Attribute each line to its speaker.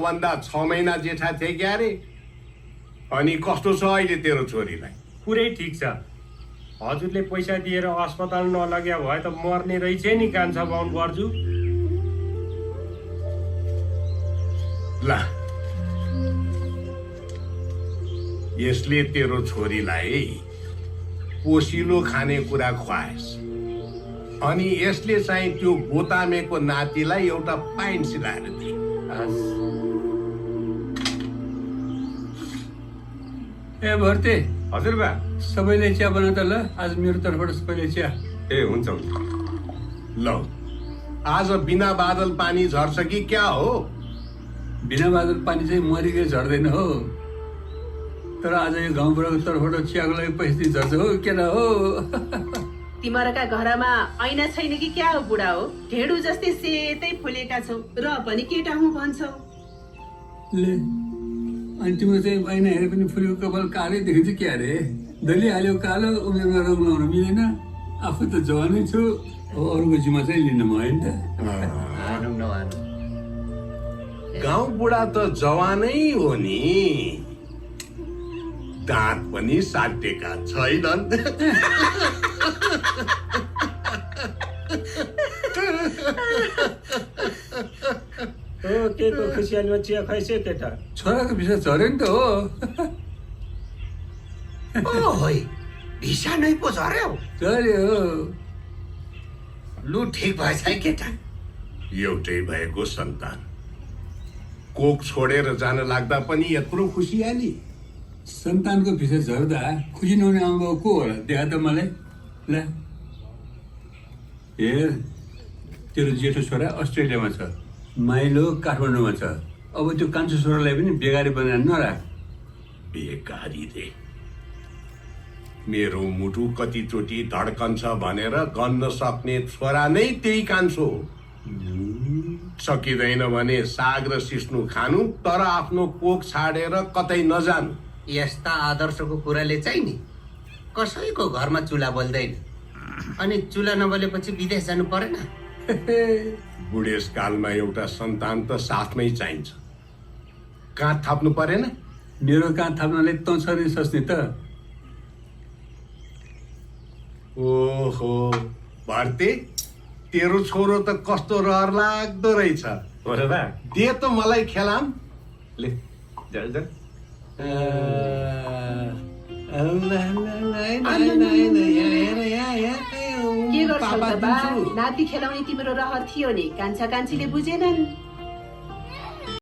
Speaker 1: भन्दा 6 महिना जेठा थिए क्या रे। अनि कस्तो छ अहिले तेरो छोरीलाई?
Speaker 2: पुरै ठिक छ। हजुरले पैसा दिएर अस्पताल नलग्या भए त मर्ने रहेछ नि कान्छा बाहुन पर्जु।
Speaker 1: ला यसले तेरो छोरीलाई पोसिलो खानेकुरा खुवाएस, अनि यसले चाहिँ त्यो गोतामेको नातिलाई एउटा पाइन सिलाएर दिए।
Speaker 3: ए भर्ते,
Speaker 2: हजुर बा।
Speaker 3: सबैले चिया बना त ल, आज मेरो तर्फबाट सबैले चिया।
Speaker 2: ए हुन्छ हुन्छ।
Speaker 1: ल आज बिना बादल पानी झर्छ कि क्या हो?
Speaker 3: बिना बादल पानी चाहिँ मरिकै झर्दैन हो, तर आज यो गाउँबाट तर्फबाट चियाको लागि पैसा दिन झर्छ हो केटा हो।
Speaker 4: तिमीहरूका घरमा ऐना छैन कि क्या हो बुढा हो? ढेडु जस्तै सेतै फुलेका छौ र पनि केटा हुँ भन्छौ।
Speaker 3: ले अनि तिम्रो चाहिँ ऐना हेरे पनि फुलेको कपाल कालै देखिन्छ क्या रे? दलिहाल्यो कालो, उमेरमा रङ लाउन मिलेन। आफू त जवानै छु, अब अरूको जिम्मा चाहिँ लिनु भयो नि त।
Speaker 1: गाउँ बुढा त जवानै हो नि, दाँत पनि साटेका छैनन्।
Speaker 2: ओ के को खुसियालीमा चिया खाइसे केटा?
Speaker 3: छोराको भिसा झऱ्यो नि त हो।
Speaker 5: ओइ भिसा नै पो झर्यो।
Speaker 3: झऱ्यो।
Speaker 5: लु ठिक भएछ है केटा।
Speaker 1: एउटै भएको सन्तान कोक छोडेर जान लाग्दा पनि यत्रो खुसियाली।
Speaker 3: सन्तानको भिसा झर्दा खुसी नहुने आमा को होला देखा त मलाई। ल हेर, तेरो जेठो छोरा अस्ट्रेलियामा छ, माइलो काठमाडौँमा छ। अब त्यो कान्छो छोरालाई पनि बेगारी बनाएर नराख।
Speaker 1: बेकारी रे, मेरो मुटु कतिचोटि धड्कन्छ भनेर गन्न सक्ने छोरा नै त्यही कान्छो। सकिँदैन भने साग र सिस्नु खानु, तर आफ्नो कोक छाडेर कतै नजानु।
Speaker 5: यस्ता आदर्शको कुराले चाहिँ नि कसैको घरमा चुला बल्दैन, अनि चुला नबलेपछि विदेश जानु परेन।
Speaker 1: बुढेसकालमा एउटा सन्तान त साथमै चाहिन्छ। काँध थाप्नु परेन?
Speaker 3: मेरो कहाँ थाप्नले तँ छ नि सस्ने त।
Speaker 1: ओहो भर्ते, तेरो छोरो त कस्तो रहर लाग्दो रहेछ।
Speaker 2: हो र बा।
Speaker 1: दे त मलाई खेलाम।
Speaker 2: ले जल जल।
Speaker 4: के गर्छौ त बा? नाति खेलाउने तिम्रो रहर थियो नि, कान्छा कान्छीले बुझेनन्।